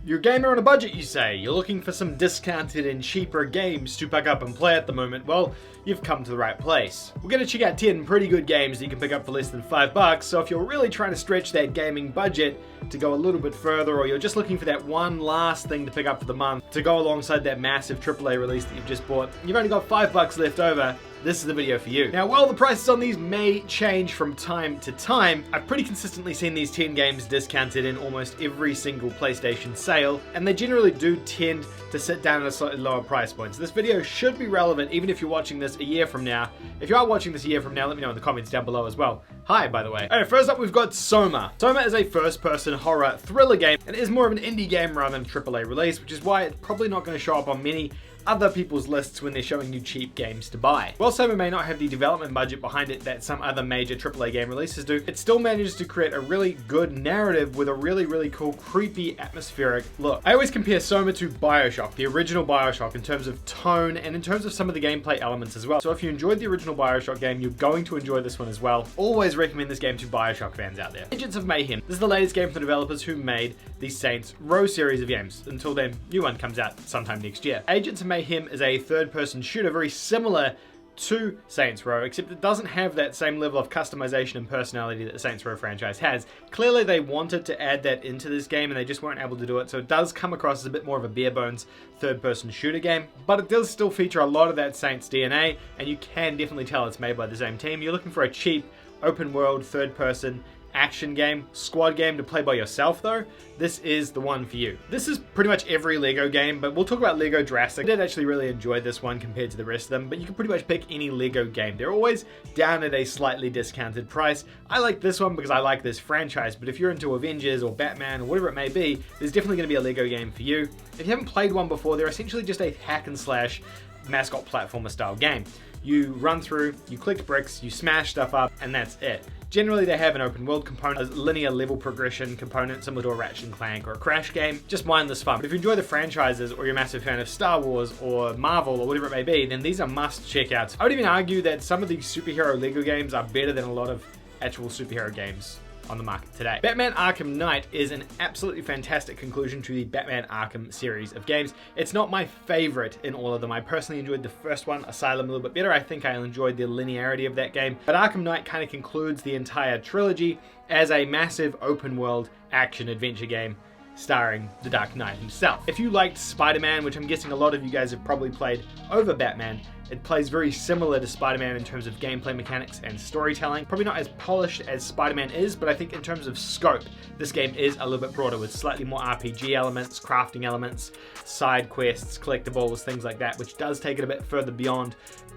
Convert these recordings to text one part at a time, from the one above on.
You're a gamer on a budget, you say. You're looking for some discounted and cheaper games to pick up and play at the moment. Well, you've come to the right place. We're going to check out 10 pretty good games that you can pick up for less than $5, so if you're really trying to stretch that gaming budget to go a little bit further, or you're just looking for that one last thing to pick up for the month to go alongside that massive AAA release that you've just bought, you've only got $5 left over, this is the video for you. Now, while the prices on these may change from time to time, I've pretty consistently seen these 10 games discounted in almost every single PlayStation sale, and they generally do tend to sit down at a slightly lower price point. So this video should be relevant even if you're watching this a year from now. If you are watching this a year from now, let me know in the comments down below as well. Hi, by the way. Alright, first up we've got Soma. Soma is a first-person horror thriller game, and it is more of an indie game rather than a AAA release, which is why it's probably not going to show up on many other people's lists when they're showing you cheap games to buy. While Soma may not have the development budget behind it that some other major AAA game releases do, it still manages to create a really good narrative with a really cool, creepy, atmospheric look. I always compare Soma to BioShock, the original BioShock, in terms of tone and in terms of some of the gameplay elements as well. So if you enjoyed the original BioShock game, you're going to enjoy this one as well. Always recommend this game to BioShock fans out there. Agents of Mayhem. This is the latest game from the developers who made the Saints Row series of games, until their new one comes out sometime next year. Agents of Mayhem is a third-person shooter very similar to Saints Row, except it doesn't have that same level of customization and personality that the Saints Row franchise has. Clearly they wanted to add that into this game and they just weren't able to do it, so it does come across as a bit more of a bare-bones third-person shooter game, but it does still feature a lot of that Saints DNA, and you can definitely tell it's made by the same team. You're looking for a cheap, open-world, third-person action game, squad game to play by yourself though, this is the one for you. This is pretty much every Lego game, but we'll talk about Lego Jurassic. I did actually really enjoy this one compared to the rest of them, but you can pretty much pick any Lego game. They're always down at a slightly discounted price. I like this one because I like this franchise, but if you're into Avengers or Batman or whatever it may be, there's definitely going to be a Lego game for you. If you haven't played one before, they're essentially just a hack and slash mascot platformer style game. You run through, you collect bricks, you smash stuff up, and that's it. Generally, they have an open world component, a linear level progression component similar to a Ratchet & Clank or a Crash game, just mindless fun. But if you enjoy the franchises or you're a massive fan of Star Wars or Marvel or whatever it may be, then these are must check outs. I would even argue that some of these superhero Lego games are better than a lot of actual superhero games on the market today. Batman Arkham Knight is an absolutely fantastic conclusion to the Batman Arkham series of games. It's not my favorite in all of them. I personally enjoyed the first one, Asylum, a little bit better. I think I enjoyed the linearity of that game. But Arkham Knight kind of concludes the entire trilogy as a massive open world action adventure game starring the Dark Knight himself. If you liked Spider-Man, which I'm guessing a lot of you guys have probably played over Batman, it plays very similar to Spider-Man in terms of gameplay mechanics and storytelling. Probably not as polished as Spider-Man is, but I think in terms of scope, this game is a little bit broader with slightly more RPG elements, crafting elements, side quests, collectibles, things like that, which does take it a bit further beyond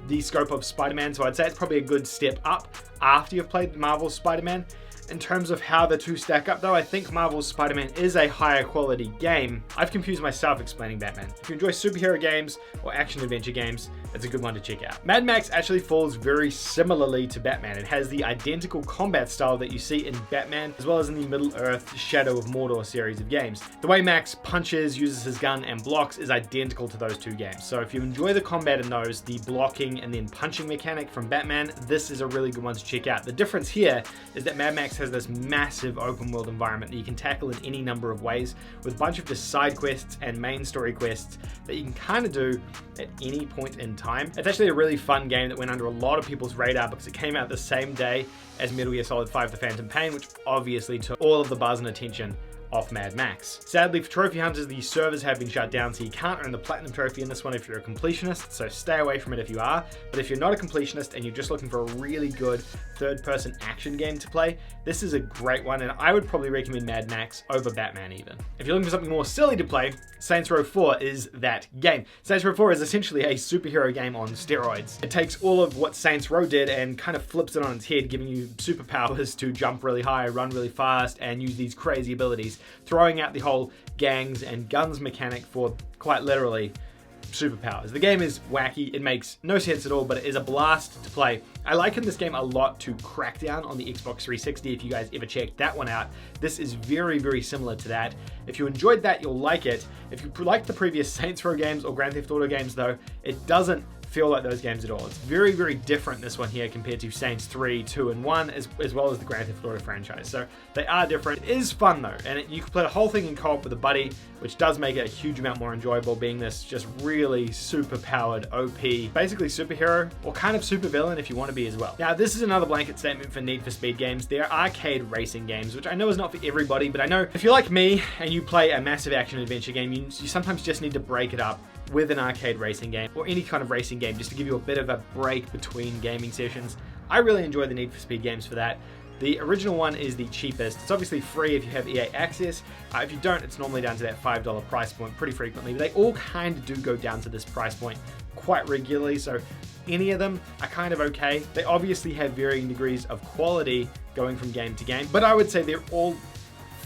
the scope of Spider-Man. So I'd say it's probably a good step up after you've played Marvel's Spider-Man. In terms of how the two stack up though, I think Marvel's Spider-Man is a higher quality game. I've confused myself explaining Batman. If you enjoy superhero games or action adventure games, it's a good one to check out. Mad Max actually falls very similarly to Batman. It has the identical combat style that you see in Batman, as well as in the Middle-earth Shadow of Mordor series of games. The way Max punches, uses his gun, and blocks is identical to those two games. So if you enjoy the combat in those, the blocking and then punching mechanic from Batman, this is a really good one to check out. The difference here is that Mad Max has this massive open world environment that you can tackle in any number of ways, with a bunch of just side quests and main story quests that you can kind of do at any point in time. It's actually a really fun game that went under a lot of people's radar because it came out the same day as Metal Gear Solid 5: The Phantom Pain, which obviously took all of the buzz and attention off Mad Max. Sadly for trophy hunters, the servers have been shut down, so you can't earn the platinum trophy in this one if you're a completionist, so stay away from it if you are. But if you're not a completionist and you're just looking for a really good third-person action game to play, this is a great one, and I would probably recommend Mad Max over Batman even. If you're looking for something more silly to play, Saints Row 4 is that game. Saints Row 4 is essentially a superhero game on steroids. It takes all of what Saints Row did and kind of flips it on its head, giving you superpowers to jump really high, run really fast, and use these crazy abilities, throwing out the whole gangs and guns mechanic for quite literally superpowers. The game is wacky, it makes no sense at all, but it is a blast to play. I liken this game a lot to Crackdown on the Xbox 360, if you guys ever checked that one out. This is very similar to that. If you enjoyed that, you'll like it. If you like the previous Saints Row games or Grand Theft Auto games though, it doesn't feel like those games at all. It's very, very different, this one here, compared to Saints 3, 2, and 1, as well as the Grand Theft Auto franchise. So they are different. It is fun though, and you can play the whole thing in co-op with a buddy, which does make it a huge amount more enjoyable, being this just really super powered OP, basically superhero, or kind of super villain if you want to be as well. Now, this is another blanket statement for Need for Speed games. They're arcade racing games, which I know is not for everybody, but I know if you're like me and you play a massive action adventure game, you sometimes just need to break it up with an arcade racing game or any kind of racing game just to give you a bit of a break between gaming sessions. I really enjoy the Need for Speed games for that. The original one is the cheapest. It's obviously free if you have EA access. If you don't, it's normally down to that $5 price point pretty frequently, but they all kind of do go down to this price point quite regularly, so any of them are kind of okay. They obviously have varying degrees of quality going from game to game, but I would say they're all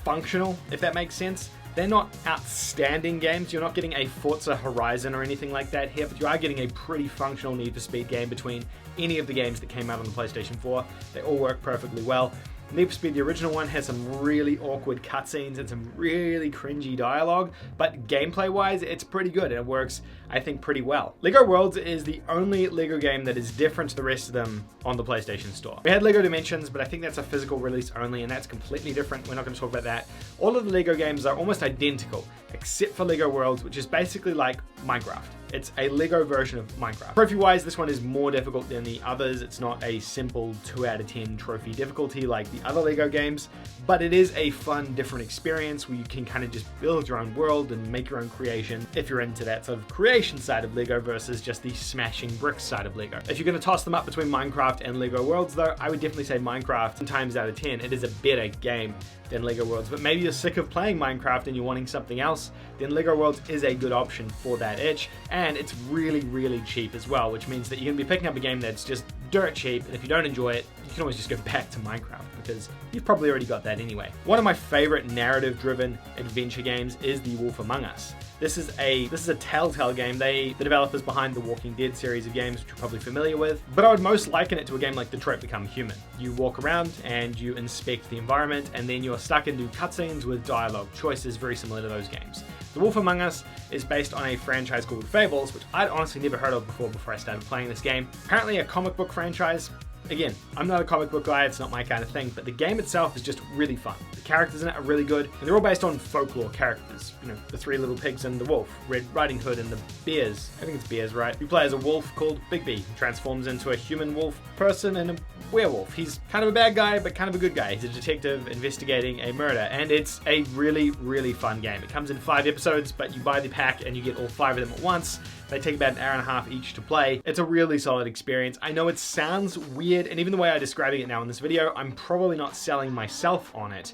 functional, if that makes sense. They're not outstanding games. You're not getting a Forza Horizon or anything like that here, but you are getting a pretty functional Need for Speed game between any of the games that came out on the PlayStation 4. They all work perfectly well. Need for Speed, the original one, has some really awkward cutscenes and some really cringy dialogue, but gameplay-wise, it's pretty good and it works, I think, pretty well. LEGO Worlds is the only LEGO game that is different to the rest of them on the PlayStation Store. We had LEGO Dimensions, but I think that's a physical release only, and that's completely different. We're not going to talk about that. All of the LEGO games are almost identical, except for LEGO Worlds, which is basically like Minecraft. It's a LEGO version of Minecraft. Trophy-wise, this one is more difficult than the others. It's not a simple 2 out of 10 trophy difficulty like the other LEGO games, but it is a fun, different experience where you can kind of just build your own world and make your own creation if you're into that sort of creation side of LEGO versus just the smashing bricks side of LEGO. If you're going to toss them up between Minecraft and LEGO Worlds though, I would definitely say Minecraft 10 times out of 10. It is a better game than LEGO Worlds, but maybe you're sick of playing Minecraft and you're wanting something else, then LEGO Worlds is a good option for that itch, and it's really, really cheap as well, which means that you're going to be picking up a game that's just dirt cheap, and if you don't enjoy it, you can always just go back to Minecraft because you've probably already got that anyway. One of my favorite narrative-driven adventure games is The Wolf Among Us. This is a Telltale game. The developers behind the Walking Dead series of games, which you're probably familiar with, but I would most liken it to a game like Detroit Become Human. You walk around and you inspect the environment, and then you're stuck into cutscenes with dialogue choices very similar to those games. The Wolf Among Us is based on a franchise called Fables, which I'd honestly never heard of before I started playing this game. Apparently a comic book franchise. Again, I'm not a comic book guy, it's not my kind of thing, but the game itself is just really fun. The characters in it are really good, and they're all based on folklore characters. You know, the 3 little pigs and the wolf, Red Riding Hood and the bears. I think it's bears, right? You play as a wolf called Bigby, who transforms into a human wolf person and a werewolf. He's kind of a bad guy, but kind of a good guy. He's a detective investigating a murder, and it's a really, really fun game. It comes in 5 episodes, but you buy the pack and you get all 5 of them at once. They take about an hour and a half each to play. It's a really solid experience. I know it sounds weird, and even the way I'm describing it now in this video, I'm probably not selling myself on it.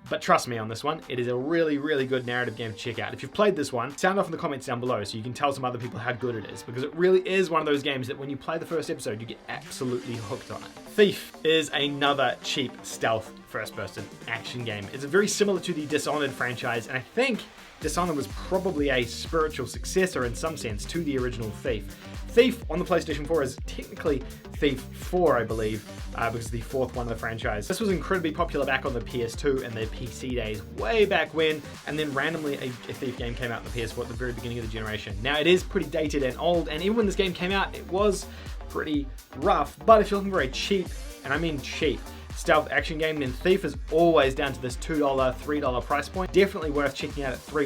But trust me on this one, it is a really, really good narrative game to check out. If you've played this one, sound off in the comments down below so you can tell some other people how good it is, because it really is one of those games that when you play the first episode, you get absolutely hooked on it. Thief is another cheap stealth first-person action game. It's very similar to the Dishonored franchise, and I think Dishonored was probably a spiritual successor in some sense to the original Thief. Thief on the PlayStation 4 is technically Thief 4, I believe, because it's the 4th one of the franchise. This was incredibly popular back on the PS2 and the PC days, way back when, and then randomly a Thief game came out on the PS4 at the very beginning of the generation. Now, it is pretty dated and old, and even when this game came out, it was pretty rough, but if you're looking for a cheap, and I mean cheap, stealth action game, then Thief is always down to this $2, $3 price point. Definitely worth checking out at $3.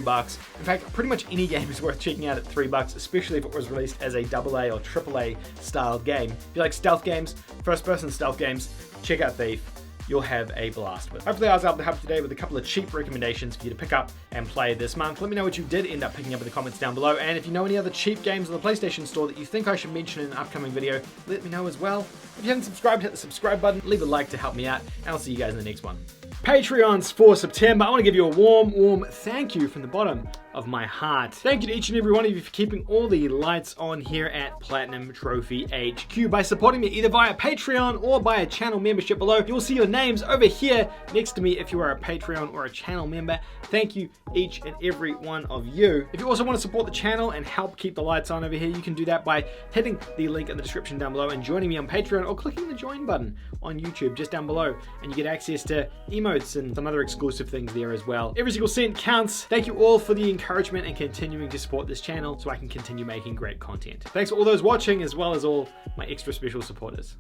In fact, pretty much any game is worth checking out at $3, especially if it was released as a AA or AAA styled game. If you like stealth games, first-person stealth games, check out Thief. You'll have a blast with. Hopefully I was able to help today with a couple of cheap recommendations for you to pick up and play this month. Let me know what you did end up picking up in the comments down below, and if you know any other cheap games on the PlayStation Store that you think I should mention in an upcoming video, let me know as well. If you haven't subscribed, hit the subscribe button, leave a like to help me out, and I'll see you guys in the next one. Patreons for September. I want to give you a warm thank you from the bottom of my heart. Thank you to each and every one of you for keeping all the lights on here at Platinum Trophy HQ by supporting me either via Patreon or by a channel membership below. You will see your names over here next to me if you are a Patreon or a channel member. Thank you each and every one of you. If you also want to support the channel and help keep the lights on over here, you can do that by hitting the link in the description down below and joining me on Patreon, or clicking the join button on YouTube just down below, and you get access to emotes, emotes and some other exclusive things there as well. Every single cent counts. Thank you all for the encouragement and continuing to support this channel so I can continue making great content. Thanks for all those watching as well as all my extra special supporters.